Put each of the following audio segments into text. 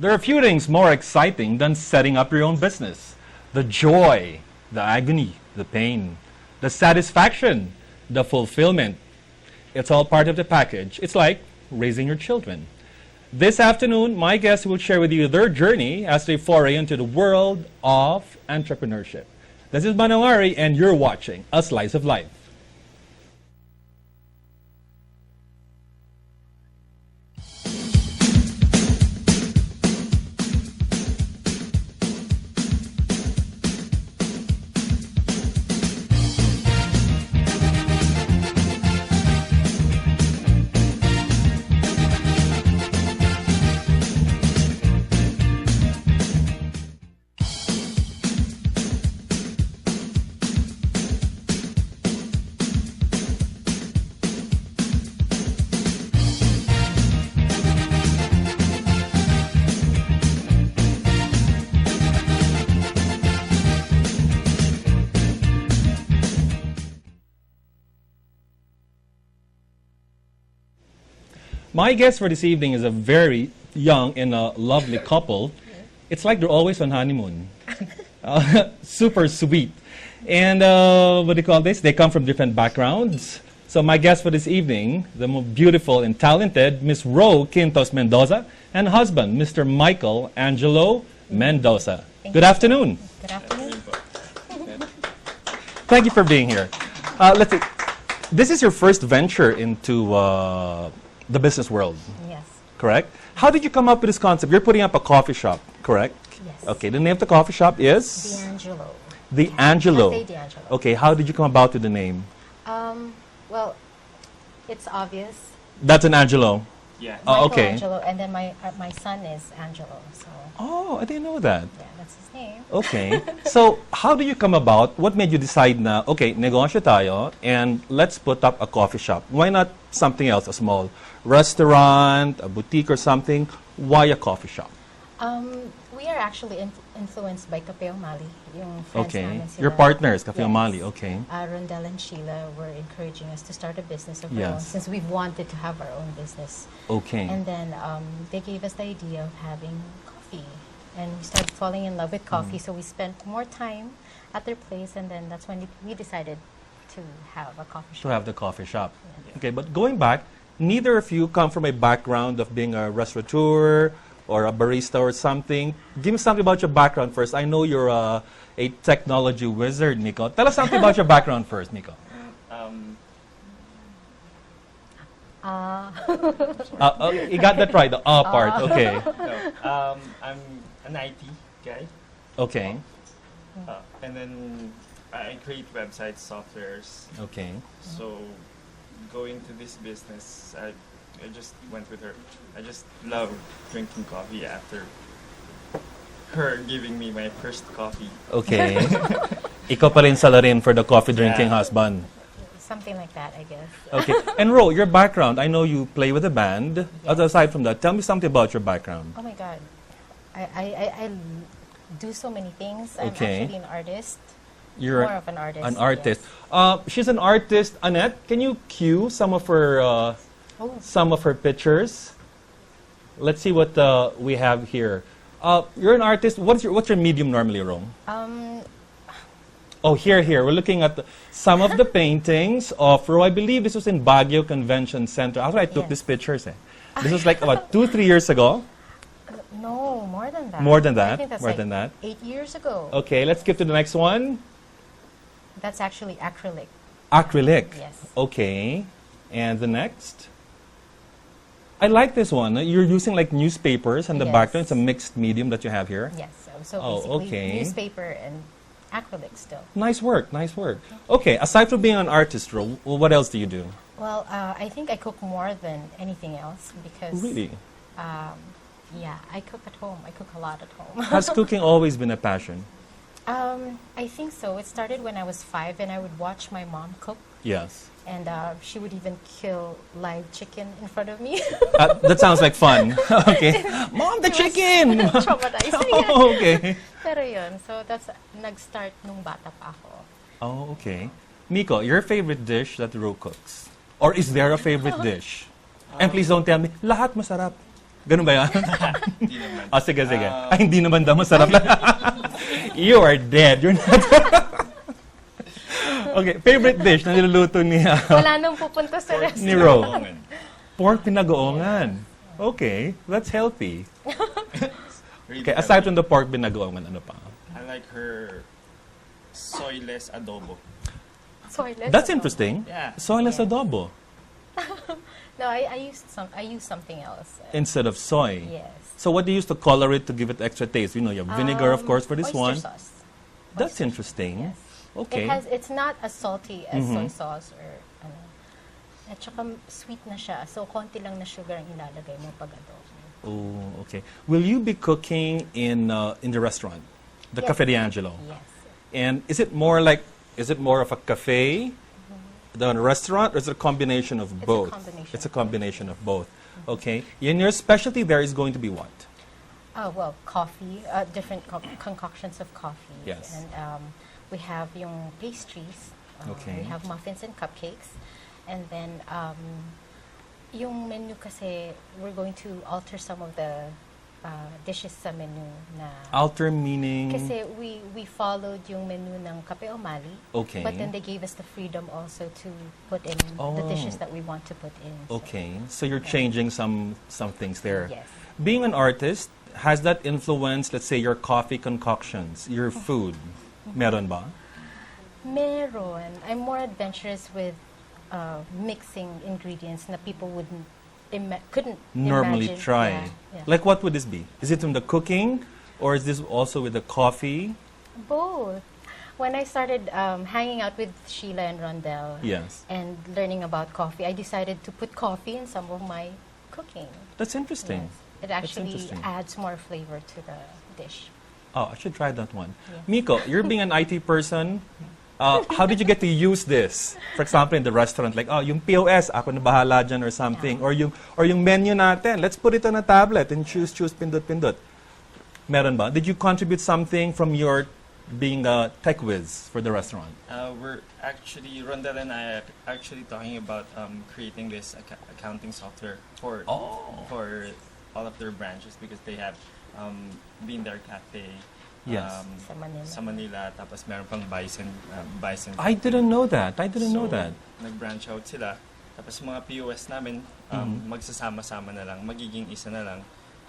There are few things more exciting than setting up your own business. The joy, the agony, the pain, the satisfaction, the fulfillment. It's all part of the package. It's like raising your children. This afternoon, my guests will share with you their journey as they foray into the world of entrepreneurship. This is Manawari, and you're watching A Slice of Life. My guest for this evening is a very young and lovely couple. It's like they're always on honeymoon. Super sweet. And what do you call this? They come from different backgrounds. So my guest for this evening, the most beautiful and talented Miss Ro Quintos Mendoza, and husband, Mr. Michael Angelo Mendoza. Good afternoon. Good afternoon. Thank you for being here. Let's see. This is your first venture into the business world. Yes. Correct? How did you come up with this concept? You're putting up a coffee shop, correct? Yes. Okay, the name of the coffee shop is? D'Angelo. The Angelo. Cafe D'Angelo. Okay, how did you come about with the name? Well, it's obvious. That's an Angelo. Yeah. Oh, okay. Angelo, and then my son is Angelo. So Oh, I didn't know that. yeah, that's his name. Okay. So, how do you come about? What made you decide na, okay, negosyo tayo, and let's put up a coffee shop? Why not something else, a small restaurant, a boutique or something? Why a coffee shop? We are actually influenced by Cafe O'Malley, yung friends Okay. namin sila. Your partners, Cafe Yes. O'Malley, okay. Rondell and Sheila were encouraging us to start a business of our own Yes. since we've wanted to have our own business. Okay. And then they gave us the idea of having coffee. And we started falling in love with coffee, so we spent more time at their place, and then that's when we decided to have a coffee shop. To have the coffee shop. Okay, but going back, neither of you come from a background of being a restaurateur or a barista or something. Give me something about your background first. I know you're a technology wizard, Miko. Tell us something about your background first, Miko. You got that right, the part. Okay. No, I'm an IT guy, Okay. and then I create websites, softwares. Okay. So going to this business, I just went with her. I just love drinking coffee after her giving me my first coffee. Okay. Ikaw pa rin salarin for the coffee drinking Yeah. husband. Something like that, I guess. Okay. And Ro, your background, I know you play with a band. Aside from that, tell me something about your background. Oh my God. I do so many things. I'm Okay. actually an artist. You're More of an artist. an artist. yes. She's an artist. Annette, can you cue some of her pictures? Let's see what we have here. You're an artist. What's your medium normally, Ro? Oh, here. We're looking at some of the paintings of Ro. I believe this was in Baguio Convention Center. After I took Yes. these pictures, this was like about 2-3 years ago. No, more than that. More than I that? think that's More like than that? 8 years ago. Okay, let's skip to the next one. That's actually acrylic. Acrylic. Yes. Okay. And the next? I like this one. You're using like newspapers and the Yes. background. It's a mixed medium that you have here. Yes. So Oh, basically okay. newspaper and acrylic still. Nice work. Okay, aside from being an artist, Ro, what else do you do? Well, I think I cook more than anything else because Really? yeah, I cook at home. I cook a lot at home. Has cooking always been a passion? I think so. It started when I was 5 and I would watch my mom cook. Yes. And she would even kill live chicken in front of me. That sounds like fun. Okay. Mom, the chicken! Traumatizing. Oh, okay. Pero yun, so that's nag-start nung bata pa ako. Oh, okay. Miko, your favorite dish that Ro cooks? Or is there a favorite dish? And please don't tell me, lahat masarap. Ganun ba yan? Hindi naman. Sige. Ay, hindi naman daw. Masarap lang. You are dead. You're not. Okay, favorite dish na niluluto ni, Wala nang pupunta sa ni restaurant. Ro. Pork pinagoongan. Okay, that's healthy. Really Okay, aside from the pork pinagoongan, ano pa? I like her soyless adobo. Sorry, That's interesting. Yeah. Soyless adobo No, I use something else. instead of soy. Yes. So what do you use to color it to give it extra taste? You know, you have vinegar, of course, for this oyster one. Sauce. That's Oyster- interesting. Yes. Okay. It's not as salty as soy sauce or ano. At saka sweet na siya. So, konti lang na sugar ang ilalagay mo pag adobo. Oh, okay. Will you be cooking in the restaurant, the Yes. Cafe D'Angelo? Yes. And is it more of a cafe, the restaurant, or is it a combination of It's a both? combination. It's a combination of both. Okay. And your specialty there is going to be what? Well, coffee, different concoctions of coffee. Yes. And we have yung pastries. Okay. We have muffins and cupcakes. And then yung menu kasi, we're going to alter some of the dishes sa menu na... Alter meaning? Kasi we followed yung menu ng Kape Omali. Okay. But then they gave us the freedom also to put in the dishes that we want to put in. So, Okay. So you're changing some things there. Yes. Being an artist, has that influenced, let's say, your coffee concoctions, your food? Meron ba? Meron. I'm more adventurous with mixing ingredients na people couldn't Normally imagine. try. Yeah. Like what would this be? Is it from the cooking, or is this also with the coffee? Both. When I started hanging out with Sheila and Rondell Yes. and learning about coffee, I decided to put coffee in some of my cooking. That's interesting. Yes. It actually interesting. adds more flavor to the dish. Oh, I should try that one. Yeah. Miko, you're being an IT person. How did you get to use this? For example, in the restaurant, like, yung POS, ako na bahala dyan or something. Yeah. Or yung menu natin, let's put it on a tablet and choose, pindot. Meron ba? Did you contribute something from your being a tech whiz for the restaurant? We're actually, Rondell and I are actually talking about creating this accounting software for all of their branches because they have Bean There Cafe. Yes. Sa Manila. Sa Manila, tapos meron pang Bison. I didn't know that. So, nag-branch out sila. Tapos mga POS namin, magsasama-sama na lang, magiging isa na lang.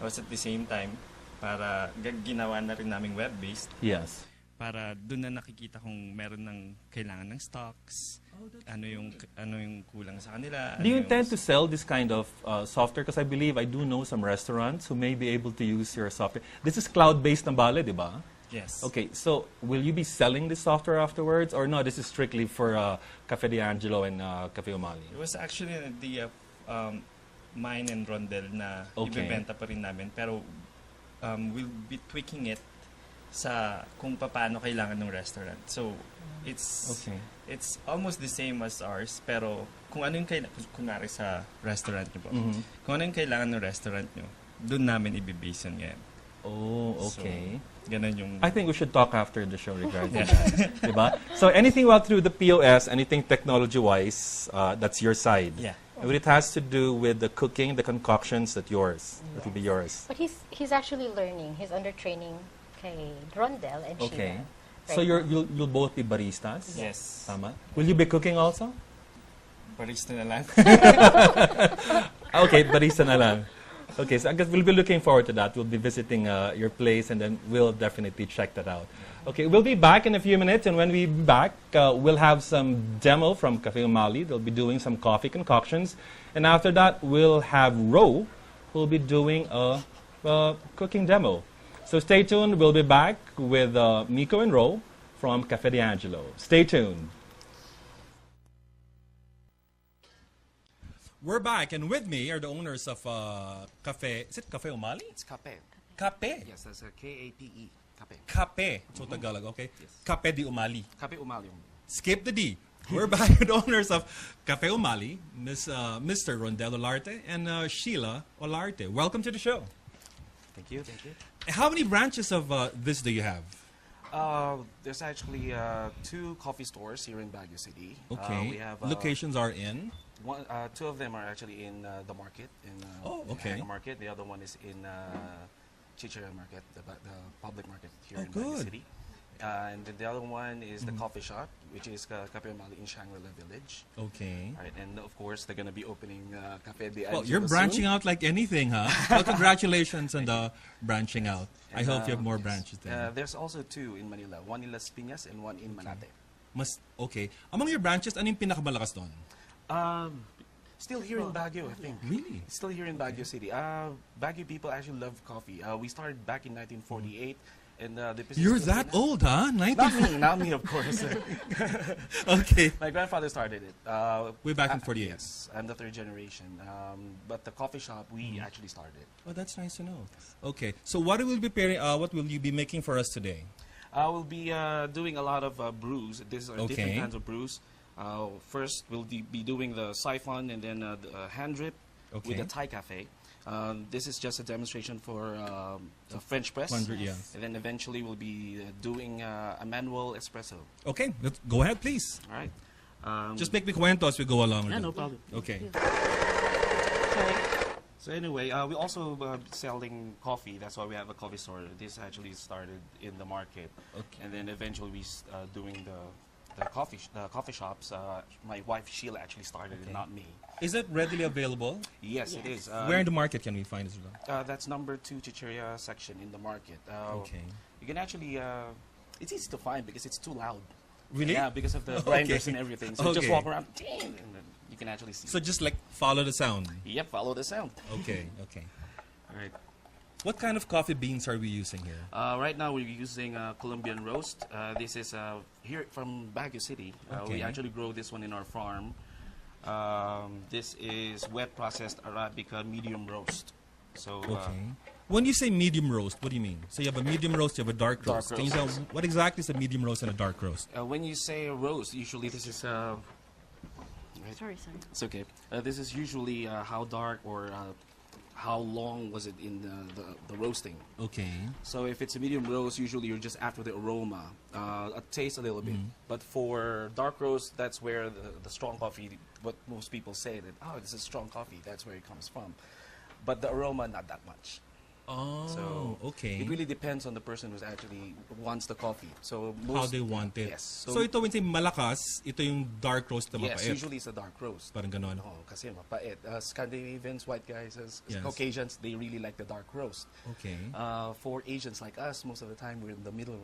Tapos at the same time, para ginawa na rin naming web-based. Yes. Para doon na nakikita kung meron ng kailangan ng stocks, ano yung kulang sa kanila. Do you intend to sell this kind of software? Because I believe I do know some restaurants who may be able to use your software. This is cloud-based na bale, di ba? Yes. Okay, so will you be selling this software afterwards? Or no, this is strictly for Cafe D'Angelo and Cafe Omali? It was actually an idea of mine and Rondell na ibebenta pa rin namin. Pero we'll be tweaking it sa kung paano kailangan ng restaurant. So, it's almost the same as ours, pero kung ano yung kunwari sa restaurant nyo po, kung ano yung kailangan ng restaurant nyo, doon namin i-base yun ngayon. Oh, okay. So, ganun yung... I think we should talk after the show regarding that. Diba? So anything about through the POS, anything technology-wise, that's your side. Yeah. But it has to do with the cooking, the concoctions, that will be yours. But he's actually learning. He's under training kay Rondell and Okay. Sheila. So you'll both be baristas? Yes. Tama? Will you be cooking also? Barista na lang. Okay, barista na lang. Okay, so I guess we'll be looking forward to that. We'll be visiting your place, and then we'll definitely check that out. Okay, we'll be back in a few minutes, and when we be back, we'll have some demo from Cafe Omali. They'll be doing some coffee concoctions, and after that, we'll have Ro, who'll be doing a cooking demo. So stay tuned. We'll be back with Miko and Ro from Cafe D'Angelo. Stay tuned. We're back, and with me are the owners of Cafe. Is it Cafe Omali? It's Cape. Cafe. Yes, that's a K-A-P-E. Cape. Cafe. So Tagalog, okay? Yes. Cafe di Umali. Cape Umalium. Skip the D. We're back with the owners of Cafe Omali, Mr. Rondell Olarte and Sheila Olarte. Welcome to the show. Thank you, thank you. How many branches of this do you have? There's actually 2 coffee stores here in Baguio City. Okay. We have Locations are in? Two of them are actually in the market, in Oh, okay. the market. The other one is in Chichirian Market, the public market here Oh, in Baguio good. City. And then the other one is the coffee shop, which is Cafe Mali in Shangri-La Village. Okay. Right, and of course they're gonna be opening Cafe de Well, Angelo you're branching soon. out like anything, huh? Well, congratulations on the branching out. I And, hope you have more yes. branches there. There's also two in Manila, one in Las Piñas and one in Manate. Okay. Among your branches, ano yung pinakamalakas doon? Still here in Baguio, I think. Really? Still here in Baguio City. Baguio people actually love coffee. We started back in 1948, and the business You're still that now. old, huh? Not me, of course. Okay. My grandfather started it. Way back in 48. Yes, I'm the third generation. But the coffee shop, we actually started. Oh, that's nice to know. Okay. So what will be preparing? What will you be making for us today? We'll be doing a lot of brews. These are different Okay. kinds of brews. First, we'll be doing the siphon and then the hand drip with Okay. the Thai cafe. This is just a demonstration for the French press. Yes. And then eventually we'll be doing a manual espresso. Okay. Let's go ahead, please. All right. Just make me cuento as we go along. with yeah, it. no problem. Okay. So anyway, we're also selling coffee. That's why we have a coffee store. This actually started in the market, Okay. and then eventually we doing the coffee shops. My wife Sheila actually started it, not me. Is it readily available? Yes, it is. Where in the market can we find it? That's number 2 Chicheria section in the market. Okay. You can actually. It's easy to find because it's too loud. Really? Yeah, because of the Okay. grinders and everything. So you just Okay. walk around, ding, and then you can actually see. So just like follow the sound. Yep, follow the sound. Okay. Okay. All right. What kind of coffee beans are we using here? Right now we're using Colombian roast. This is here from Baguio City. Okay. We actually grow this one in our farm. This is wet processed Arabica medium roast. So Okay. When you say medium roast, what do you mean? So you have a medium roast, you have a dark Dark roast. Can you tell roast. what exactly is a medium roast and a dark roast? when you say roast, usually this is Sorry. it's okay. This is usually how dark or how long was it in the roasting. Okay. So if it's a medium roast, usually you're just after the aroma, taste a little bit. But for dark roast, that's where the strong coffee, what most people say that, oh, this is strong coffee, that's where it comes from. But the aroma, not that much. Oh, So okay. it really depends on the person who actually wants the coffee. So How most, they want it. Yes. So ito when say malakas, ito yung dark roast na yes, mapait. usually it's a dark roast. Parang ganon. Oh, kasi mapait. Scandinavians, white guys, Yes. Caucasians, they really like the dark roast. Okay. For Asians like us, most of the time we're in the middle.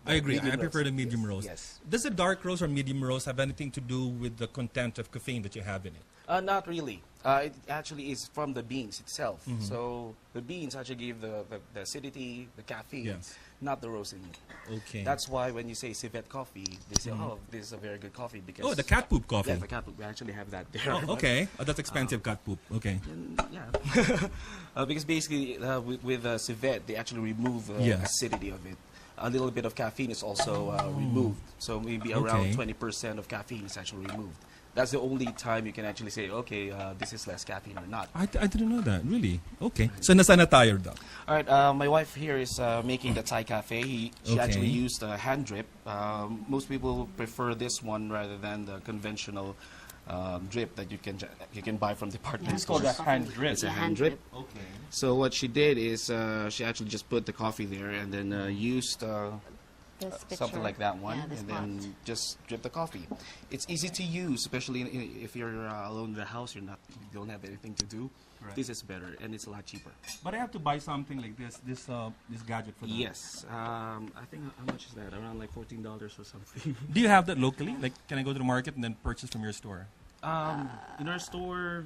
I agree. I medium prefer the roast. medium Yes, roast. Yes. Does the dark roast or medium roast have anything to do with the content of caffeine that you have in it? Not really. It actually is from the beans itself. Mm-hmm. So the beans actually give the acidity, the caffeine, Yes. not the roasting. Okay. That's why when you say civet coffee, they say, oh, this is a very good coffee because... Oh, the cat poop coffee. Yeah, the cat poop. We actually have that there. Oh, okay. Oh, that's expensive cat poop. Okay. Yeah. Because basically with civet, they actually remove Yes. acidity of it. A little bit of caffeine is also removed. So maybe around Okay. 20% of caffeine is actually removed. That's the only time you can actually say, okay, this is less caffeine or not. I didn't know that. Really? Okay. So nasa na tayo daw? All right, my wife here is making the Thai cafe. She Okay. actually used a hand drip. Most people prefer this one rather than the conventional drip that you can buy from department stores. hand drip. It's a hand drip. Okay. So what she did is she actually just put the coffee there and then used This something picture. like that one, Yeah, this and then pot. just drip the coffee. It's easy to use, especially if you're alone in the house. You don't have anything to do. Right. This is better, and it's a lot cheaper. But I have to buy something like this gadget for that. Yes, I think how much is that? Around like $14 or something. Do you have that locally? Like, can I go to the market and then purchase from your store? In our store,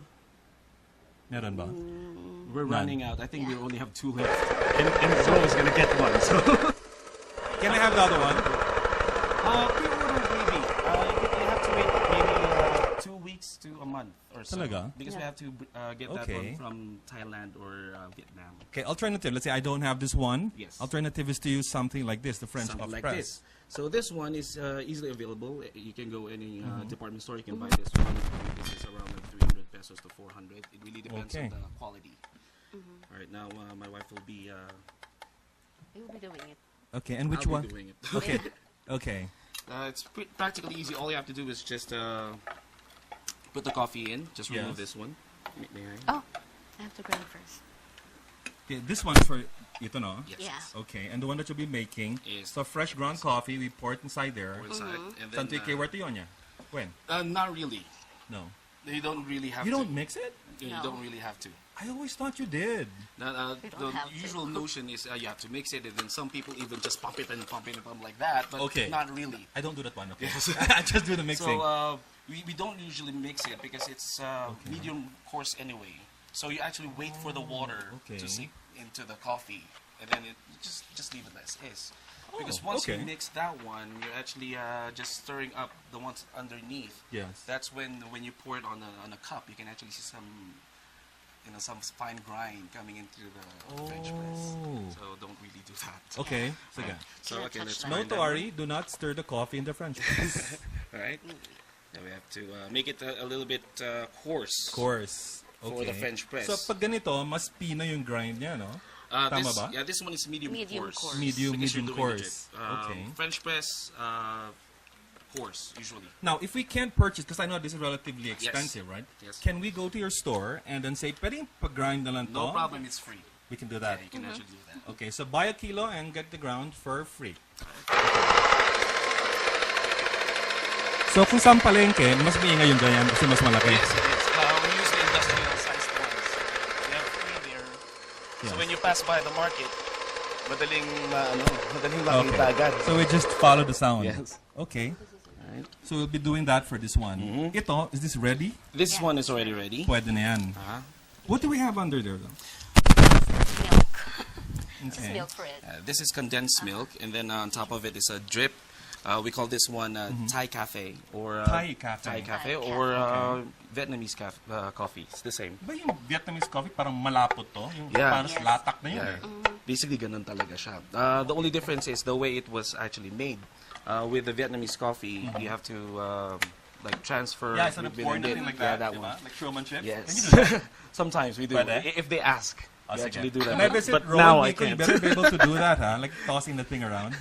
Meron ba? we're None. running out. I think we only have 2 left, and Zoe is gonna get one. So Can I have the other one? pre-order maybe. You have to wait maybe 2 weeks to a month or so. Talaga? Because we Yeah. have to get that Okay. one from Thailand or Vietnam. Okay, alternative. Let's say I don't have this one. Yes. Alternative is to use something like this, the French Something off like press. this. So this one is easily available. You can go any department store. You can buy Mm-hmm. this one. This is around like 300 pesos to 400. It really depends Okay. on the quality. Mm-hmm. All right, now my wife will be. You'll be doing it. Okay, and which I'll one? be doing it. Okay, okay. It's practically easy. All you have to do is just put the coffee in. Just remove Yes. this one. May I? Oh, I have to grind first. Okay, this one's for ito, no? Yes. Yeah. Okay, and the one that you'll be making Is- so fresh ground coffee. We pour it inside there. Pour inside. And Saan then, kayo worth yun niya? When? not really. No. You don't really have You to. don't mix it? You No. don't really have to. I always thought you did. We The don't have to. usual notion is you have to mix it, and then some people even just pump it and pump it and pump like that, but Okay. not really. I don't do that one, okay? Yes. I just do the mixing. So we don't usually mix it because it's medium coarse anyway. So you actually wait for the water okay. to sink into the coffee, and then it just leave it as is. Because Oh, once you okay. mix that one, you're actually just stirring up the ones underneath. Yes. That's when you pour it on a cup, you can actually see some fine grind coming into the French press. Oh. So don't really do that. Okay, sige. So Cannot okay, touch let's that. No grind to that one. worry, do not stir the coffee in the French press. All right. Then we have to make it a little bit coarse. Course. Okay. For the French press. So pag ganito, mas pino yung grind niya, no? Tama this, ba? Yeah, this one is medium, Medium coarse. coarse. Medium Because you're doing coarse. legit. Okay. French press, coarse usually. Now, if we can't purchase, because I know this is relatively expensive, right? Yes. Can we go to your store and then say, pwedeng pag-grind na lang to? No problem, it's free. We can do Yeah, that. you can actually do that. Okay, so buy a kilo and get the ground for free. So kung saan palengke, mas maingay yung ganyan kasi mas malaki. Yes, it is. We use the industrial sized ones. We have three there. Yes. So when you pass by the market, madaling makita agad. So we just follow the sound. Yes. Okay. Alright. So we'll be doing that for this one. Ito, is this ready? This Yeah. one is already ready. Pwede na yan. What do we have under there though? Milk. Just Okay. milk for it. This is condensed milk, and then on top of it is a drip. We call this one Thai cafe or Thai cafe. Thai cafe Thai or cafe. Vietnamese coffee. It's the same. Ba yung Vietnamese coffee parang malapot to? Yung Yeah. parang Yes. latak na yun Yeah. eh. Basically, ganun talaga siya. The only difference is the way it was actually made. With the Vietnamese coffee, you have to like transfer. Yeah, so the within pour it. nothing like Yeah, that, that diba? one. Like showmanship? Yes. Can you do that? Sometimes we do. Pwede? If they ask, Oh, we sige. actually do that. When I visit But Rome, now I Miko, you can't. better be able to do that, huh? Like tossing the thing around.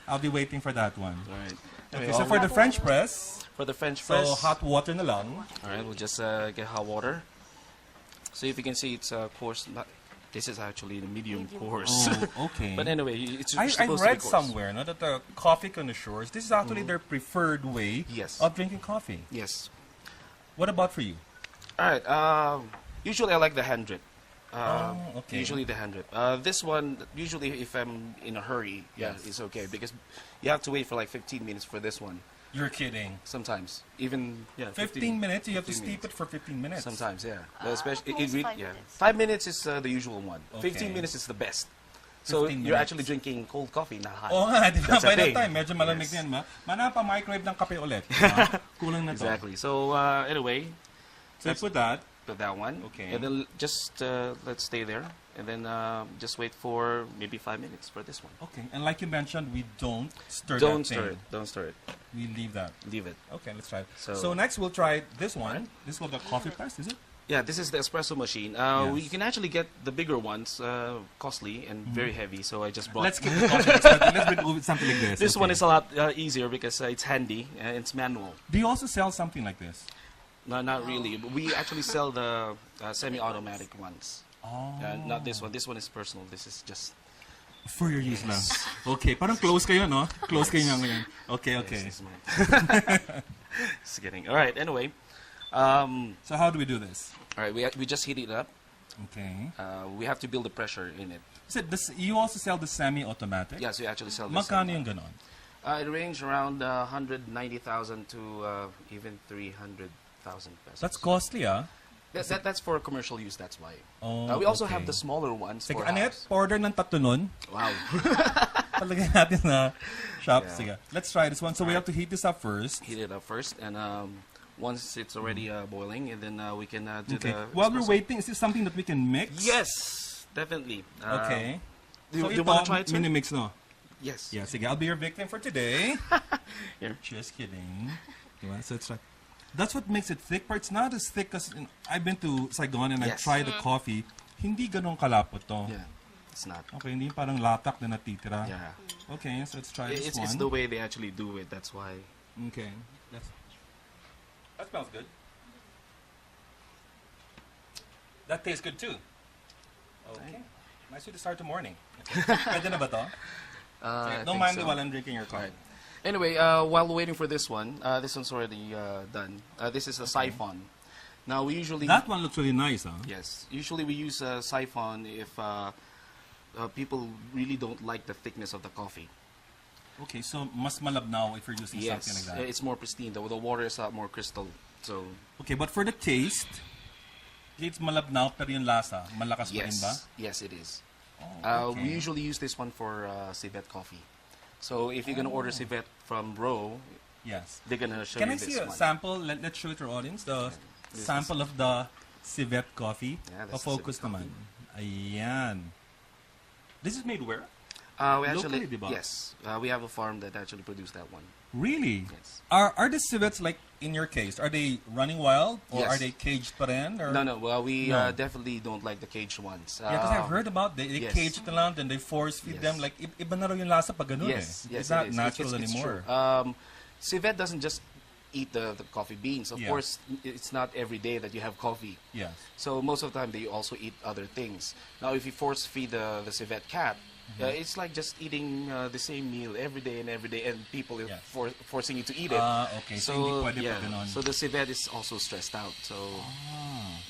I'll be waiting for that one. Alright. Okay, so for the French press, For the French so press, hot water na lang. Alright, we'll just get hot water. So if you can see, it's coarse. This is actually the medium coarse. Oh, okay. But anyway, it's I supposed read to be coarse. somewhere no, that the coffee connoisseurs, this is actually their preferred way Yes. of drinking coffee. Yes. What about for you? Alright, usually I like the hand drip. Okay. Usually the hand drip. This one, usually if I'm in a hurry, yeah, Yes. it's okay. Because you have to wait for like 15 minutes for this one. You're kidding. Sometimes. Even, yeah. 15 minutes? You have to 15 steep it for 15 minutes? Sometimes, yeah. Especially, most 5 minutes. 5 minutes is the usual one. Okay. 15 minutes is the best. So 15 you're minutes. actually drinking cold coffee, not hot. Oo nga, di ba? That's the By that thing. time, medyo malamig Yes. na yan, ma. Mana pa microwave ng kape ulit. Diba? Kulang na to. Exactly. So anyway, So you put that. put that one. Okay. And then just let's stay there, and then just wait for maybe 5 minutes for this one. Okay. And like you mentioned, we don't stir Don't that stir thing. it. Don't stir it. We leave that. Leave it. Okay, let's try it. So- So next we'll try this one. This will the coffee press, is it? Yeah, this is the espresso machine. Yes. You can actually get the bigger ones, costly and very heavy. So I just brought. Let's keep the coffee press. Let's bring something like this. This Okay. one is a lot easier because it's handy and it's manual. Do you also sell something like this? No, not really. But we actually sell the semi-automatic ones. Oh. Not this one. This one is personal. This is just. For your use lang. Okay, parang close kayo, no? Close kayo nga ngayon. Okay, okay. This is mine. Just kidding. All right. Anyway, all So how do we do this? right. We just heat it up. Okay. We have to build the pressure in it. So this, you also sell the semi-automatic? Yes, we actually sell this. Magkano yung ganon? It ranges around 190,000 to even 300,000 pesos. That's costly, ah. That's for commercial use. That's why. Oh, We also okay. have the smaller ones Sige, for Annette, house. order ng tatlo nun. Wow. Palagay natin na shop. Yeah. Sige, let's try this one. So we have to heat this up first. Heat it up first, and once it's already boiling, and then we can do Okay. the. While we're espresso. waiting, is this something that we can mix? Yes, definitely. Okay. Do So you ito, want to try it, sir? mini-mix, no? Yes. Yeah, sige, I'll be your victim for today. Here. Just kidding. Diba? So it's like, that's what makes it thick, but it's not as thick as, I've been to Saigon and I Yes. tried the coffee. Hindi ganun kalapot to. Yeah, it's not. Okay, hindi parang latak na natitira. Yeah. Okay, so let's try this It's, one. it's the way they actually do it. That's why. Okay. That smells good. That tastes good too. Okay. Nice way to start the morning. Pwede na ba to? I Don't think mind me so. while I'm drinking your coffee. Right. Anyway, while waiting for this one's already done. This is a siphon. Now we usually That one looks really nice, huh? yes, usually we use a siphon if people really don't like the thickness of the coffee. Okay, so mas malabnaw if you're using Yes, something like that. it's more pristine. The water is more crystal. So Okay, but for the taste, it's malabnaw pero yung lasa, malakas pa rin ba? yes, it is. Oh, We okay. usually use this one for civet coffee. So if you're gonna order civet from Row, Yes. they're gonna show Can you I see this a one. sample? Let's show it to our audience. The This sample of the civet coffee. Yeah, that's the Pa-focus civet naman. Ayan. This is made where? We actually Locally, diba? yes, we have a farm that actually produced that one. Really? Yes. Are the civets, like in your case, are they running wild or Yes. are they caged pa rin? Or? No, well, we No. Definitely don't like the caged ones. Yeah, because I've heard about they yes. cage the land and they force feed Yes. them. Like, iba na raw yung lasa pag ganun Yes, eh. yes, It's not it is. natural It's anymore. true. Civet doesn't just eat the coffee beans. Of Yeah. course, it's not every day that you have coffee. Yes. So most of the time they also eat other things. Now, if you force feed the civet cat, it's like just eating the same meal every day, and people are Yeah. forcing you to eat it. Okay. So, hindi pwede pag ganun. so the civet is also stressed out. So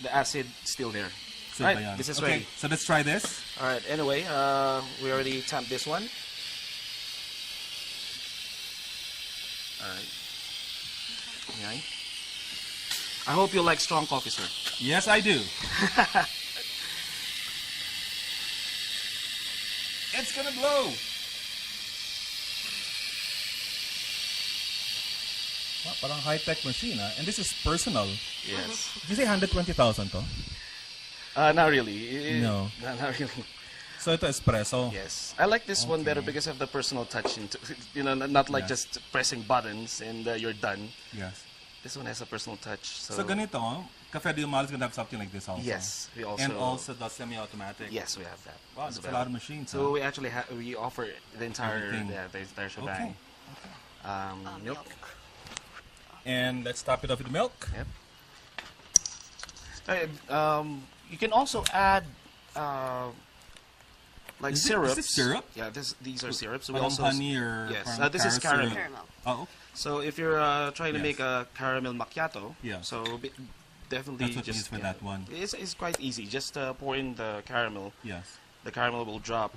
the acid still there. So Right, ba yan? this is okay, ready. so let's try this. All right. Anyway, we already tamped this one. All right. Okay. I hope you like strong coffee, sir. Yes, I do. It's gonna blow. Wow, parang high-tech machine, ah. And this is personal. Yes. Did you say 120,000 to? Not really. No. Not really. So ito espresso. Yes. I like this one better Okay. because of the personal touch. Into, not like Yeah. just pressing buttons and you're done. Yes. This one has a personal touch. So ganito, Cafe de Umal is gonna have something like this also. Yes. We also. And also the semi-automatic. Yes, we have that. Wow, as that's a well. lot of machines. So we actually we offer the entire Everything. the entire shebang. Milk. And let's top it off with milk. Yep. You can also add like Is syrups. this syrup? Yeah, these are syrups. We Parang also honey or yes. parang This is carob caramel. syrup. Caramel. Oh, So if you're trying to Yes. make a caramel macchiato, Yeah. so definitely That's what you just use for that one. It's quite easy. Just pour in the caramel. yes. The caramel will drop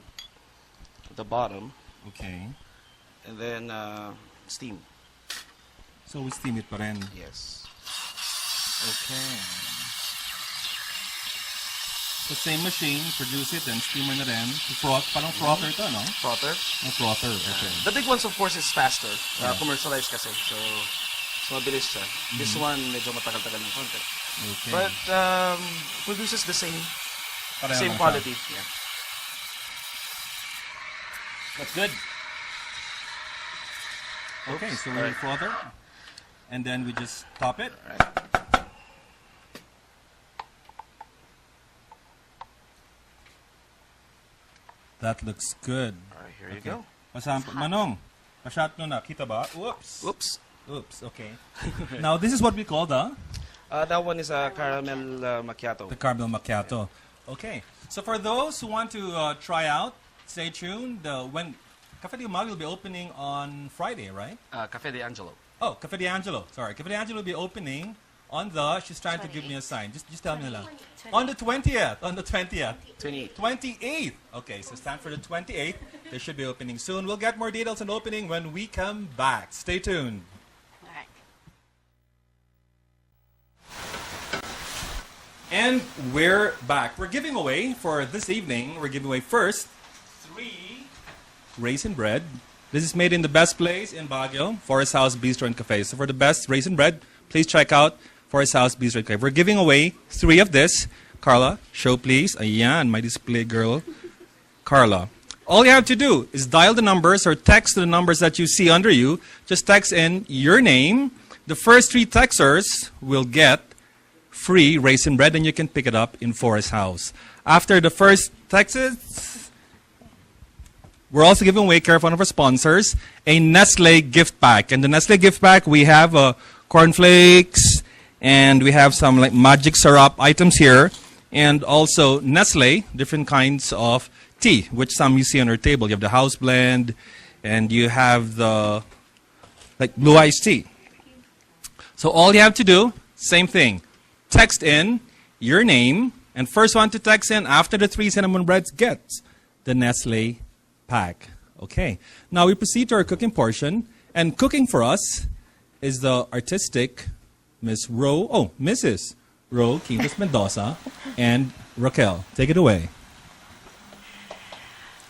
at the bottom, Okay. and then steam. So we steam it pa rin. Yes. Okay. The same machine, produce it, and steamer na rin. Froth, parang frother to, no? Frother. A frother, okay. The big ones, of course, is faster. Yeah. Commercialized kasi. So mabilis siya. This one, medyo matagal-tagal yung konti. Okay. But produces the same Pareho same lang siya. quality. Yeah. That's good. Okay, so we Alright. frother. And then we just top it. Alright. That looks good. Alright, here you Okay. go. Manong, pa-shot no na. Kita ba? Oops. Whoops. Oops, okay. Now, this is what we call the That one is a caramel macchiato. caramel macchiato. Okay. So for those who want to try out, stay tuned. When Cafe de Umal will be opening on Friday, right? Cafe de Angelo. Oh, Cafe de Angelo. Sorry. Cafe de Angelo will be opening on the, she's trying to give me a sign. Just tell me na lang. On the 20th. On the 20th. 28. 28th. Okay, so stand for the 28th. They should be opening soon. We'll get more details on opening when we come back. Stay tuned. All right. And we're back. We're giving away for this evening, we're giving away first 3 raisin bread. This is made in the best place in Baguio, Forest House Bistro and Cafe. So for the best raisin bread, please check out Forest House Bistro and Cafe. We're giving away 3 of this. Carla, show please. Ayan, my display girl. Carla. All you have to do is dial the numbers or text the numbers that you see under you. Just text in your name. The first 3 texters will get free raisin bread, and you can pick it up in Forest House. After the first texts, we're also giving away, care of one of our sponsors, a Nestle gift pack. And the Nestle gift pack, we have cornflakes, and we have some like magic syrup items here. And also Nestle, different kinds of tea, which some you see on our table. You have the house blend, and you have the like blue iced tea. So all you have to do, same thing. Text in your name, and first one to text in after the 3 cinnamon breads gets the Nestle pack. Okay. Now we proceed to our cooking portion, and cooking for us is the artistic Mrs. Ro Quintas Mendoza and Raquel. Take it away.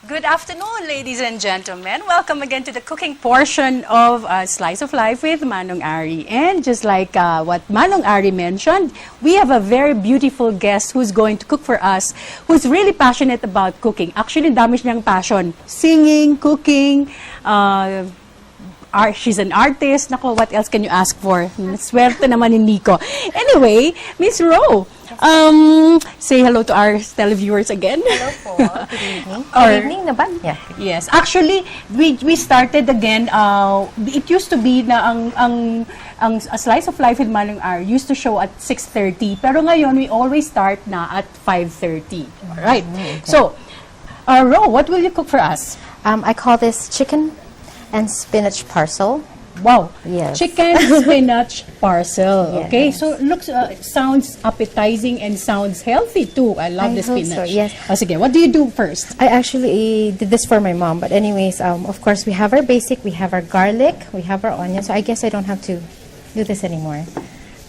Good afternoon, ladies and gentlemen. Welcome again to the cooking portion of Slice of Life with Manong Ari. And just like what Manong Ari mentioned, we have a very beautiful guest who's going to cook for us, who's really passionate about cooking. Actually, dami niyang passion. Singing, cooking, she's an artist. Nako, what else can you ask for? Swerte naman ni Nico. Anyway, Miss Ro, say hello to our televiewers again. Hello po. Good evening. Good evening na ba? Yeah. Yes. Actually, we started again. It used to be na ang A Slice of Life with Manong R used to show at 6:30. Pero ngayon, we always start na at 5:30. All right. Okay. So, Ro, what will you cook for us? I call this chicken and spinach parcel. Wow. Yes. Chicken spinach parcel. Yes. Okay. So, looks sounds appetizing and sounds healthy too. I love I the hope spinach. so, yes. Sige, what do you do first? I actually did this for my mom, but anyways, of course, we have our basic, we have our garlic, we have our onion, so I guess I don't have to do this anymore.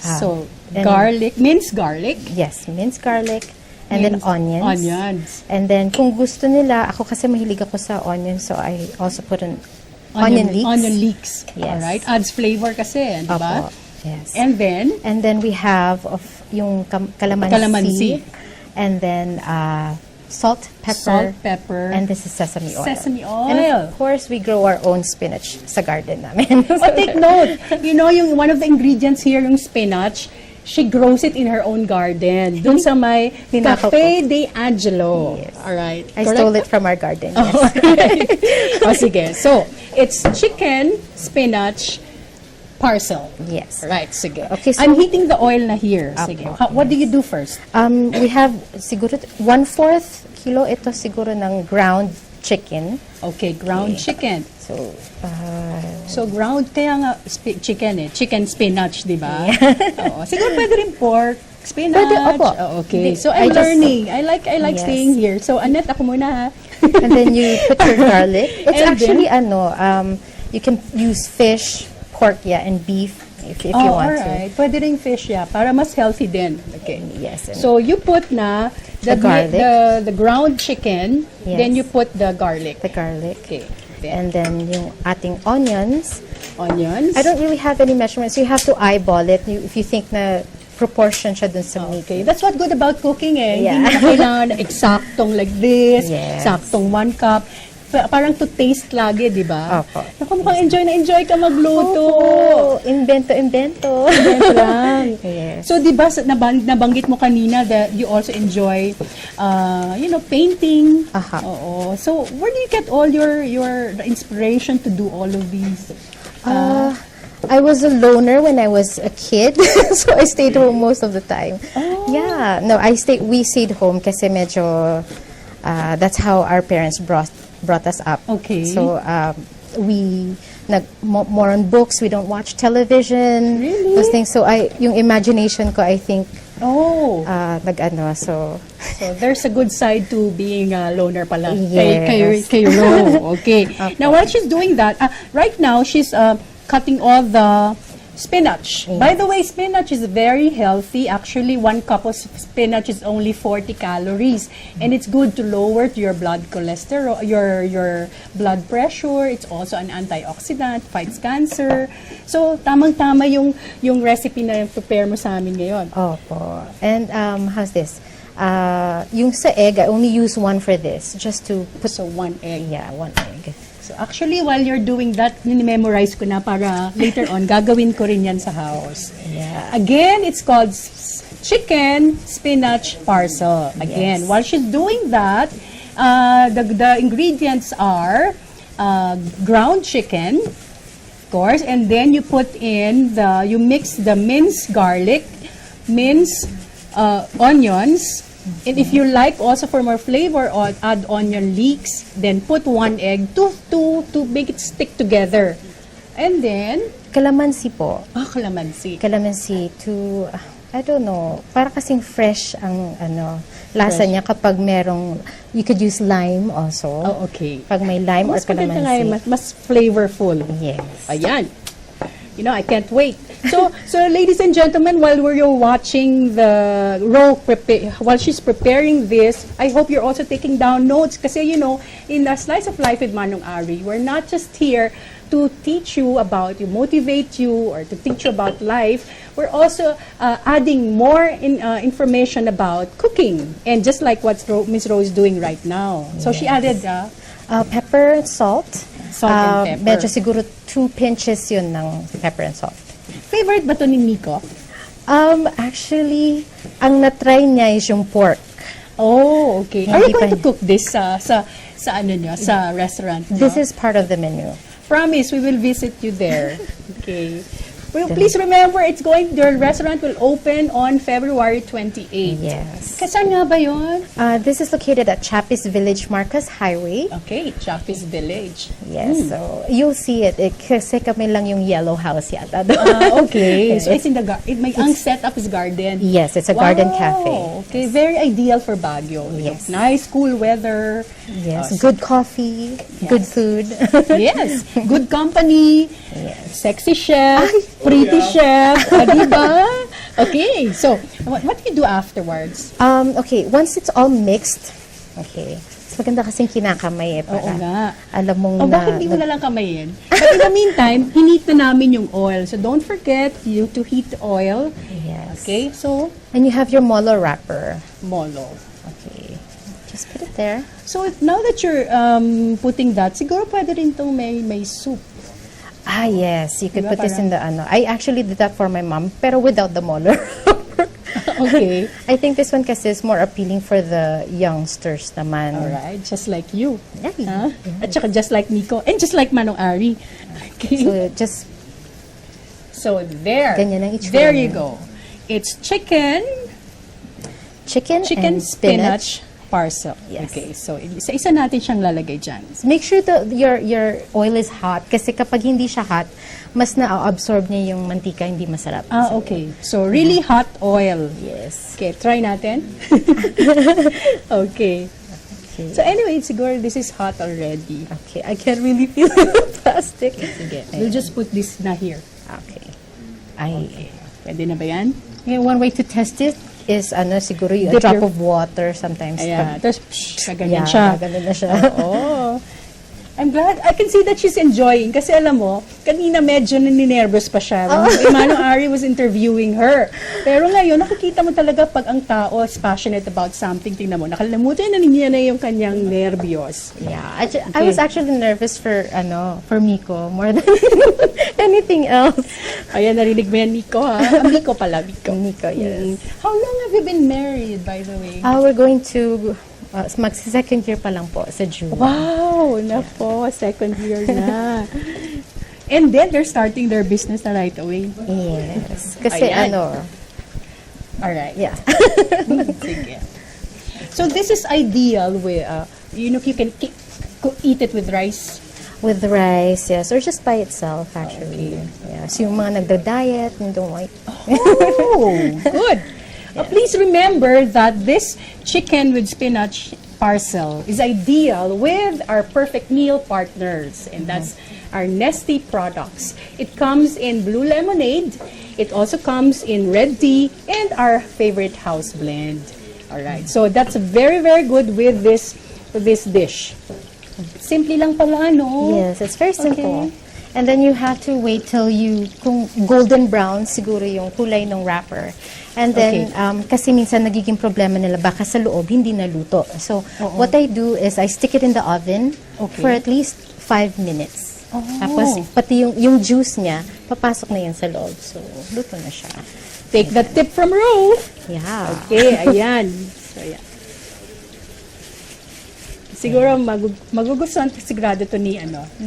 So, and- garlic, minced garlic. Yes, minced garlic, and then Minced onions. Onions. And then, kung gusto nila, ako kasi mahilig ako sa onion, so I also put an onion leeks. Onion leeks. Yes. All right. Adds flavor kasi, di ba? Opo, yes. And then, And then we have yung calamansi. Calamansi. And then salt, pepper. salt, pepper, And this is sesame oil. sesame And oil. of course, we grow our own spinach sa garden namin. Oh, take note. You know, yung one of the ingredients here, yung spinach, she grows it in her own garden. Dun sa may Tinakaw Cafe ko. de Angelo. Yes. All right. I stole it from our garden. Yes. Alright. O sige. So, it's chicken, spinach, parcel. Yes. Right, sige. Okay, so- I'm heating the oil na here. Sige. Apo, What do you do first? We have siguro 1/4 kilo ito siguro ng ground chicken. Okay, ground chicken. So, So, ground, kaya nga chicken eh. Chicken spinach, di ba? Oo. Siguro pwede rin pork, spinach. Pwede, opo. Oh, okay. Di- So, I'm I just- learning. I like Yes. staying here. So, Annette, ako muna ha. and then you put your garlic. It's And actually you can use fish, pork, and beef if you want alright. Pwede rin fish, yeah. Para mas healthy din. Okay. Yes. And So, you put na The garlic. the ground chicken, Yes. then you put the garlic. the garlic. Okay. And then yung ating onions. Onions. I don't really have any measurements. You have to eyeball it if you think na proportion siya dun sa meat. Okay, that's what good about cooking eh. Yeah. Hindi mo na kailangan na eksaktong like this, Yes. eksaktong 1 cup. Parang to taste lagi, di ba? Opo. Naku, mukhang enjoy ka magluto. Oh, invento. Invento lang. Yes. So, di ba, nabanggit mo kanina that you also enjoy, painting. Aha. Oo. So, where do you get all your the inspiration to do all of these? I was a loner when I was a kid, so I stayed home most of the time. Oh. Yeah, no, we stayed home kasi medyo that's how our parents brought us up. Okay. So we more on books. We don't watch television. Really? Those things. So yung imagination ko, I think Oh. so So there's a good side to being a loner pala. Yes. Kay Ro. Okay. Now while she's doing that, right now she's cutting all the spinach. By the way, spinach is very healthy. Actually, 1 cup of spinach is only 40 calories, and it's good to lower your blood cholesterol, your blood pressure. It's also an antioxidant, fights cancer. So tamang-tama yung recipe na prepare mo sa amin ngayon. opo. And how's this? Yung sa egg, I only use 1 for this, just to put So 1 egg. 1 egg. So actually, while you're doing that, memorize ko na para later on, gagawin ko rin yan sa house. Yeah. Again, it's called chicken spinach parcel. Again, Yes. while she's doing that, the ingredients are ground chicken, of course, and then you put in you mix the minced garlic, minced onions, And if you like also for more flavor, or add onion leeks, then put 1 egg to make it stick together. And then, Calamansi po. calamansi. Calamansi to, I don't know, para kasing fresh ang lasa Fresh. niya kapag merong, you could use lime also. Oh, okay. Pag may lime or Mas maganda nga yun, calamansi. mas flavorful. Yes. Ayan. I can't wait. So ladies and gentlemen, while we're watching the while she's preparing this, I hope you're also taking down notes. Kasi, in the Slice of Life with Manong Ari, we're not just here to teach you about, motivate you, or to teach you about life. We're also adding more information about cooking. And just like what Miss Rose is doing right now. So she added Pepper, salt. Salt and pepper. Medyo siguro 2 pinches yun ng pepper and salt. Favorite ba to ni Miko? Actually, ang na-try niya is yung pork. Oh, okay. Are Hindi you going pa to cook this sa restaurant niyo? This is part of the menu. Promise, we will visit you there. Okay. Well, please remember, the restaurant will open on February 28. Yes. Saan nga ba yun? This is located at Chapis Village, Marcos Highway. Okay, Chapis Village. Yes, so you'll see it. Kasi kami lang yung yellow house yata. Okay. So it's in the ang setup is garden. Yes, it's a garden cafe. Okay, very ideal for Baguio. Yes. Nice, cool weather. Yes, good coffee, good food. Yes, good company. Yes. Sexy chef, pretty chef, diba? Okay, so what do you do afterwards? Okay, once it's all mixed, okay, so maganda kasing kinakamay para Oo nga. alam mong Bakit di mo na lang kamayin? But in the meantime, hinit na namin yung oil. So don't forget to heat the oil. Yes. Okay, so And you have your molo wrapper. molo. Okay, just put it there. So now that you're putting that, siguro pwede rin itong may soup. Yes, you could Diba put this in the I actually did that for my mom, pero without the molo. Okay. I think this one kasi is more appealing for the youngsters naman. Alright, just like you. Ay. Huh? At saka just like Miko. And just like Manong Ari. Okay. So just So there. Ganyan ang itsura There you niya. go. It's chicken chicken and spinach parcel. Yes. Okay, so isa-isa natin siyang lalagay dyan. Make sure that your oil is hot kasi kapag hindi siya hot, mas na-absorb niya yung mantika, hindi masarap. Okay. So really hot oil. Yes. Okay, try natin. Okay. Okay. So anyway, siguro this is hot already. Okay, I can really feel the plastic. Sige, we'll just put this na here. Okay. Okay. Pwede na ba yan? One way to test it is siguro yung Dip a drop your- of water sometimes. Ayan. Pag- Tapos, kaganyan siya. Ganun na siya. Oh. I'm glad. I can see that she's enjoying. Kasi alam mo, kanina medyo ninervous pa siya. When Manong Ari was interviewing her. Pero ngayon, nakikita mo talaga pag ang tao is passionate about something, tingnan mo, nakalimutan na niya na yung kanyang nervyos. Yeah, I was actually nervous for Miko more than anything else. Ayan, narinig mo yan, Miko, ha? Miko pala, Miko. Miko, yes. How long have you been married, by the way? We're going to mag-second year pa lang po sa June. Wow! Nako, second year na. And then, they're starting their business na right away. Yes. Kasi Ayan. Alright. yeah. Sige. So, this is ideal with, you can eat it with rice. With rice, yes. Or just by itself, actually. Yes. Yung mga nagda-diet, yung don't like. Oh, good. Please remember that this chicken with spinach parcel is ideal with our perfect meal partners, and that's our Nesty products. It comes in blue lemonade. It also comes in red tea and our favorite house blend. All right, so that's very, very good with this dish. Simple lang pala, no? Yes, it's very simple. Okay. And then you have to wait till kung golden brown siguro yung kulay ng wrapper. And then, kasi minsan nagiging problema nila, baka sa loob hindi naluto. So, what I do is I stick it in the oven for at least 5 minutes. Tapos, pati yung juice niya, papasok na yan sa loob. So, luto na siya. Take that tip from Ro. Yeah. Okay, ayan. So, ayan. Siguro magugustuhan sigurado to ni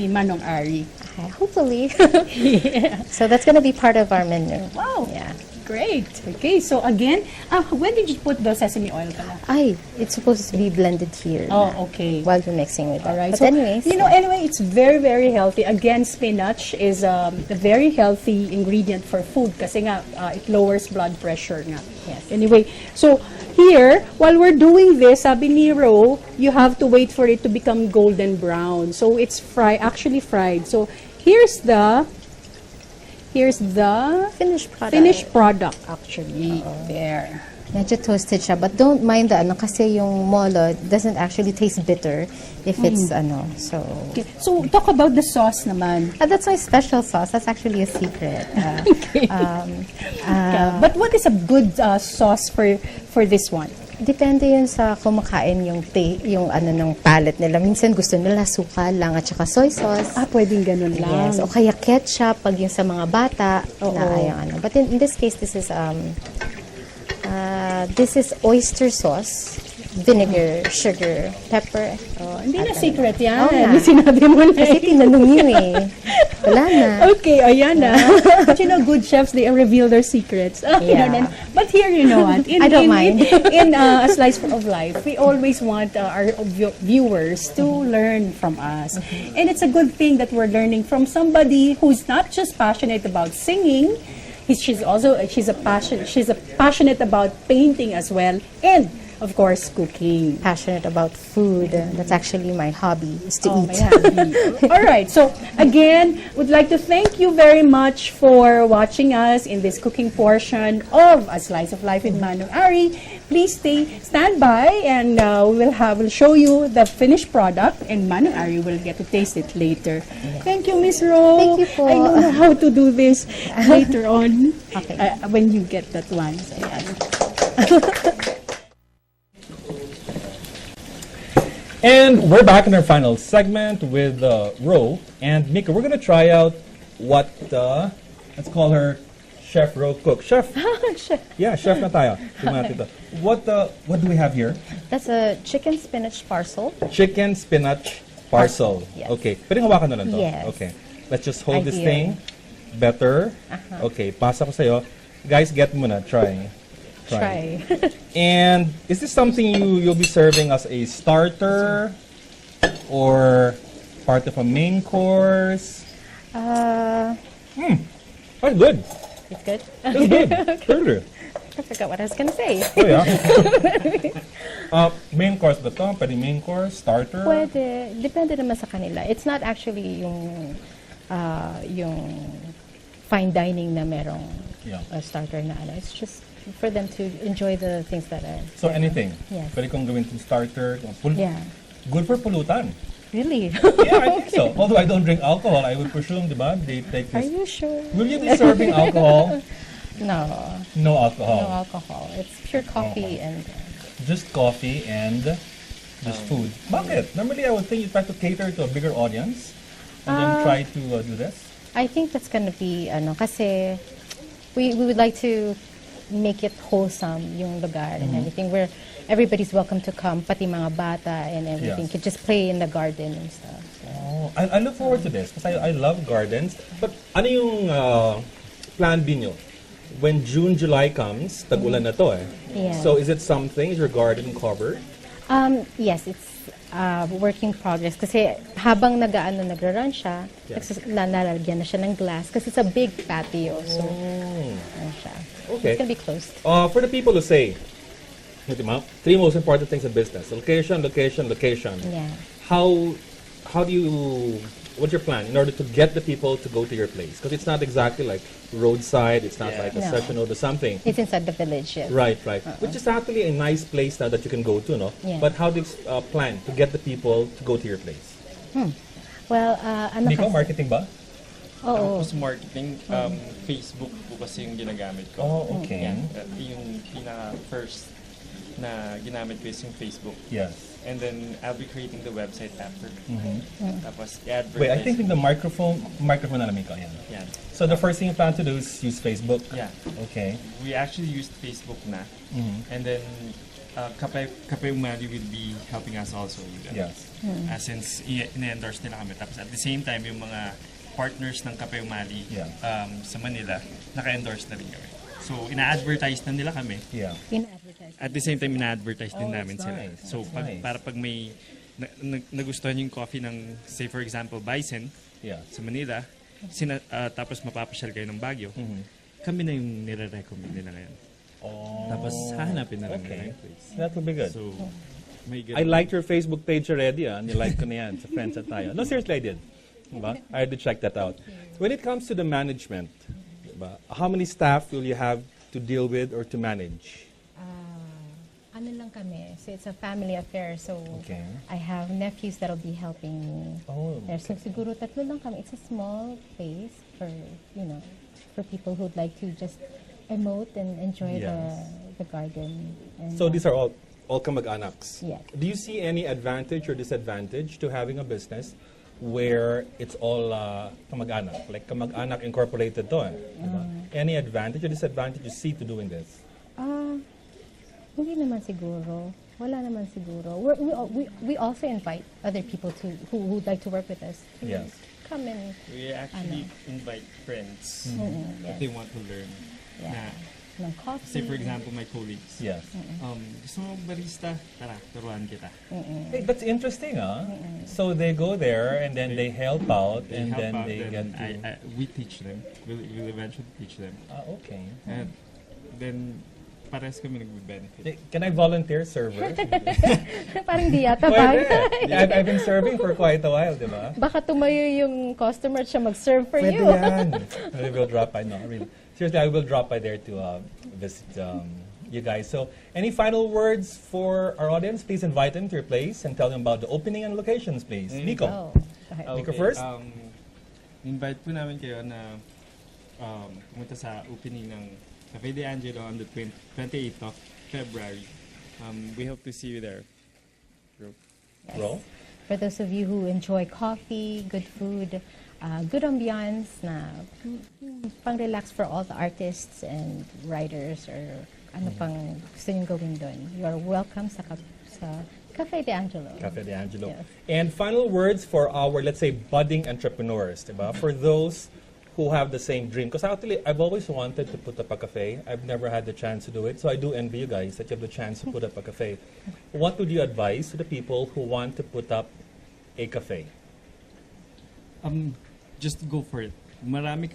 Manong Ari. Hopefully. Yeah. So, that's gonna be part of our menu. Wow. Yeah. Great. Okay, so again, when did you put the sesame oil pala? It's supposed to be blended here. Oh, okay. While you're mixing with it. All right. But So, anyways, anyway, it's very, very healthy. Again, spinach is a very healthy ingredient for food kasi nga, it lowers blood pressure nga. Yes. Anyway, so here, while we're doing this, sabi ni Ro, you have to wait for it to become golden brown. So it's actually fried. So here's the finished product. actually. There. Medyo toasted siya, but don't mind the kasi yung molo doesn't actually taste bitter if it's so. Okay. So talk about the sauce naman. That's my special sauce. That's actually a secret. But what is a good sauce for this one? Depende yun sa kumakain yung ng palate nila. Minsan gusto nila suka lang at saka soy sauce. Pwedeng ganun lang. Yes, o kaya ketchup pag yung sa mga bata na ayaw But in this case, this is oyster sauce, vinegar, sugar, pepper. Hindi na secret yan. Oo nga. Sinabi mo na. Kasi tinanong yun Wala na. Okay, ayan na. But good chefs, they reveal their secrets. Yeah. But here, you know what? I don't mind. In A Slice of Life, we always want our viewers to learn from us. And it's a good thing that we're learning from somebody who's not just passionate about singing, she's passionate about painting as well, and of course cooking. Passionate about food. That's actually my hobby, is to eat. My hobby. All right. So again, would like to thank you very much for watching us in this cooking portion of A Slice of Life with Manong Ari. Please stand by, and we'll show you the finished product, and Manong Ari will get to taste it later. Thank you, Miss Ro. Thank you po. I don't know how to do this later on. Okay. When you get that one. So, And we're back in our final segment with Ro and Miko. We're going to try out what, let's call her Chef Ro Cook. Chef. Chef. Yeah, chef na tayo. What do we have here? That's a chicken spinach parcel. Chicken spinach parcel. Yes. Okay. Pwede hawakan na lang to? Yes. Okay. Let's just hold this Ideal. thing better. Okay, pasa ko sa'yo. Guys, get muna. Try. And is this something you'll be serving as a starter or part of a main course? Uh, That's good. it's good. That's good. Very good. I forgot what I was going to say. Oh, yeah. Main course ba to? Pwede main course, starter? Pwede. Depende naman sa kanila. It's not actually yung fine dining na merong starter na ano. It's just for them to enjoy the things that are... So anything? Yes. Pwede kong gawin to starter. Yeah. Good for pulutan. Really? Yeah, I think so. Although I don't drink alcohol, I would presume, di ba? They take Are this. you sure? Will you be serving alcohol? No. No alcohol. No alcohol. It's pure coffee and... Just coffee and just food. Bakit? Normally, I would think you try to cater to a bigger audience and then try to do this. I think that's gonna be, kasi we would like to make it wholesome, yung lugar and everything, where everybody's welcome to come, pati mga bata and everything. Yes. Could just play in the garden and stuff. So. Oh, I look forward to this because I love gardens. But ano yung plan B nyo? When June, July comes, tag-ulan na to eh. Yeah. So is it something? Is your garden covered? Yes, it's work in progress. Kasi habang nagra-run siya, nalalagyan na siya ng glass kasi it's a big patio. So, ano siya. Okay. It's gonna be closed. For the people who say, three most important things in business: location, location, location. Yeah. How do you? What's your plan in order to get the people to go to your place? Because it's not exactly like roadside. It's not like a No. session or something. It's inside the village, yes. Right. Which is actually a nice place now that you can go to, no? Yeah. But how do you plan to get the people to go to your place? Well, Miko, marketing ba? Oo. Tapos marketing, Facebook po kasi yung ginagamit ko. Oh, okay. Yan, yung pinaka-first na ginamit ko is yung Facebook. Yes. And then, I'll be creating the website after. Tapos, i-advertise. Wait, I think in the microphone na lang, Miko. Yan. Yan. So the first thing you plan to do is use Facebook. Yeah. Okay. We actually used Facebook na. And then, Kape Umali will be helping us also. Yes. Since i-endorse nila kami. Tapos at the same time, yung mga partners ng Kape Umali sa Manila, naka-endorse na rin kami. So, ina-advertise na nila kami. Yeah. In-advertise. At the same time, ina-advertise din Oh, namin that's sila. nice. So, That's nice. para pag may nagustuhan yung coffee ng, say for example, Bison Yeah. sa Manila, tapos mapapasyal kayo ng Baguio, kami na yung nire-recommend nila ngayon. Oh. Tapos hahanapin na lang nila Okay. yung place. That would be good. So, may I liked your Facebook page already, Nilike ko na yan sa Friends at Tayo. No, seriously, I did. Diba? I had to check that out. When it comes to the management, diba, how many staff will you have to deal with or to manage? Ano lang kami, so it's a family affair, so Okay. I have nephews that'll be helping me. Oh, There. So siguro tatlo lang kami. It's a small place for, for people who'd like to just emote and enjoy Yes. the garden. And, So these are all kamag-anaks. Yes. Do you see any advantage or disadvantage to having a business where it's all kamag-anak? Like kamag-anak incorporated to, diba? Any advantage or disadvantage you see to doing this? Hindi naman siguro. Wala naman siguro. We also invite other people who would like to work with us. to Yes. Come and, We actually invite friends yes. that they want to learn. Yeah. Na, ng coffee. say for example, my colleagues. Yes. Gusto mo barista? Tara, turuan kita. Hey, that's interesting, So they go there and then they help out They and help then out, they then get to... we teach them. We'll eventually teach them. Okay. And then, pares kami nagbe-benefit. Hey, can I volunteer server? Parang di yata Pwede. ba? I've been serving for quite a while, di ba? Baka tumayo yung customer at siya mag-serve for Pwede you. yan. I will drop by. No, really. Seriously, I will drop by there to visit you guys. So, any final words for our audience? Please invite them to your place and tell them about the opening and locations, please. Miko. Oh, go ahead. Miko first? Invite po namin kayo na pumunta sa opening ng Cafe de Angelo on the 28th of February. We hope to see you there. Yes. Ro? For those of you who enjoy coffee, good food, good ambiance, na pang-relax for all the artists and writers or ano pang gusto nyo gawin doon. You are welcome sa Cafe de Angelo. Cafe de Angelo. Yes. And final words for our, let's say, budding entrepreneurs, diba? For those who have the same dream. Because actually, I've always wanted to put up a cafe. I've never had the chance to do it. So I do envy you guys that you have the chance to put up a cafe. What would you advise to the people who want to put up a cafe? Just go for it. Maraming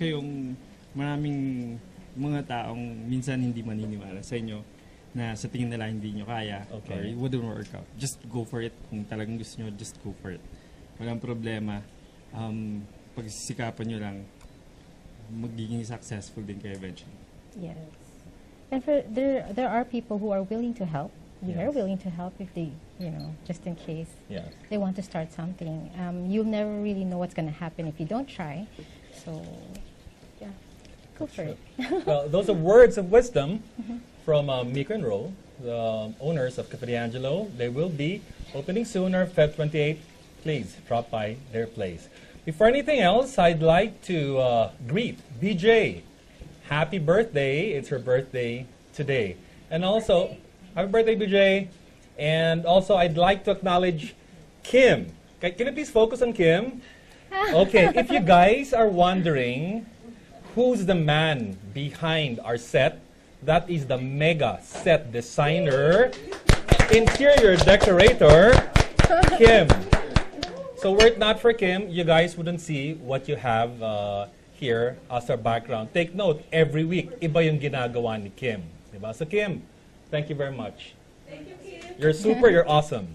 mga taong minsan hindi maniniwala sa inyo na sa tingin nila hindi nyo kaya Okay. or it wouldn't work out. Just go for it. Kung talagang gusto nyo, just go for it. Walang problema. Pagsisikapan nyo lang, magiging successful din kayo eventually. Yes. And there are people who are willing to help. We are Yes. willing to help if they, just in case Yes. they want to start something. You'll never really know what's going to happen if you don't try. So, yeah, go for it. Well, those are words of wisdom from Miko and Ro, the owners of Cafe de Angelo. They will be opening sooner, Feb 28. Please drop by their place. Before anything else, I'd like to greet BJ. Happy birthday. It's her birthday today. And also, happy birthday, BJ. And also, I'd like to acknowledge Kim. Can you please focus on Kim? Okay, if you guys are wondering who's the man behind our set, that is the mega set designer, interior decorator, Kim. So were it not for Kim, you guys wouldn't see what you have here as our background. Take note, every week, iba yung ginagawa ni Kim. Diba? So Kim, thank you very much. Thank you, Kim. You're super, you're awesome.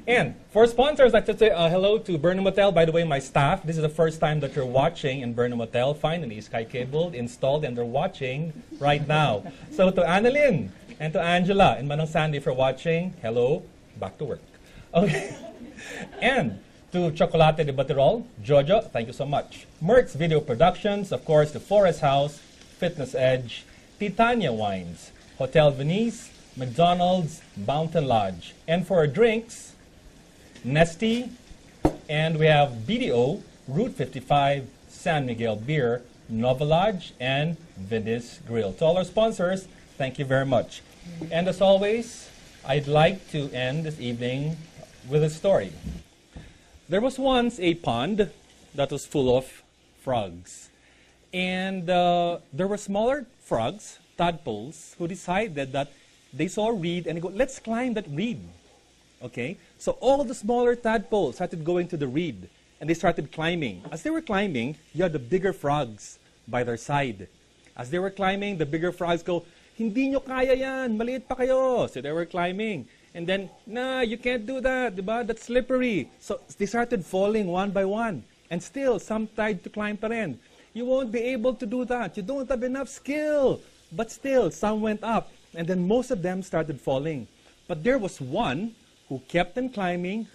And for sponsors, I'd like to say hello to Burnham Hotel. By the way, my staff, this is the first time that you're watching in Burnham Hotel. Finally, Sky Cable installed and they're watching right now. So to Annalyn and to Angela and Manong Sandy for watching, hello, back to work. Okay. And to Chocolate de Baterol, Jojo, thank you so much. Merck's Video Productions, of course, the Forest House, Fitness Edge, Titania Wines, Hotel Venice, McDonald's, Mountain Lodge. And for our drinks, Nesty, and we have BDO, Route 55, San Miguel Beer, Nova Lodge, and Venice Grill. To all our sponsors, thank you very much. And as always, I'd like to end this evening with a story. There was once a pond that was full of frogs. And there were smaller frogs, tadpoles, who decided that they saw a reed and they go, let's climb that reed. Okay? So all the smaller tadpoles started going to the reed and they started climbing. As they were climbing, you had the bigger frogs by their side. As they were climbing, the bigger frogs go, hindi nyo kaya yan, maliit pa kayo. So they were climbing. And then, nah, you can't do that, diba? That's slippery. So they started falling one by one. And still, some tried to climb pa rin. You won't be able to do that. You don't have enough skill. But still, some went up. And then most of them started falling. But there was one who kept on climbing,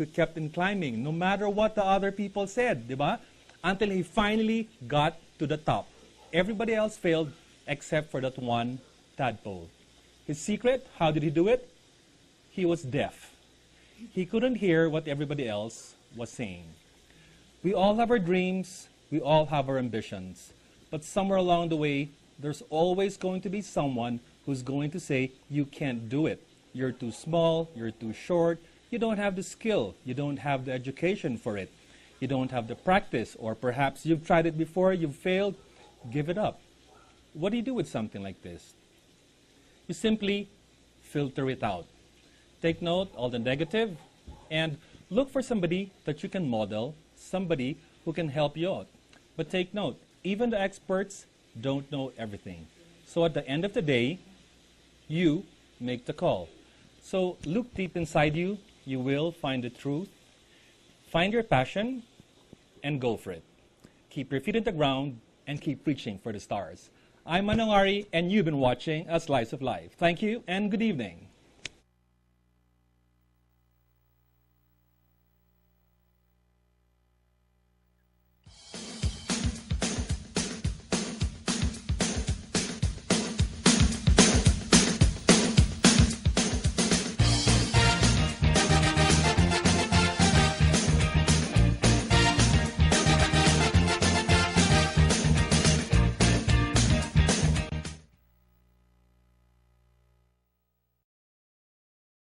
no matter what the other people said, diba? Until he finally got to the top. Everybody else failed except for that one tadpole. His secret, how did he do it? He was deaf. He couldn't hear what everybody else was saying. We all have our dreams, we all have our ambitions, but somewhere along the way, there's always going to be someone who's going to say, you can't do it. You're too small, you're too short, you don't have the skill, you don't have the education for it, you don't have the practice, or perhaps you've tried it before, you've failed, give it up. What do you do with something like this? You simply filter it out. Take note all the negative and look for somebody that you can model, somebody who can help you out. But take note, even the experts don't know everything. So at the end of the day, you make the call. So look deep inside you, you will find the truth. Find your passion and go for it. Keep your feet on the ground and keep reaching for the stars. I'm Manang Ari and you've been watching A Slice of Life. Thank you and good evening.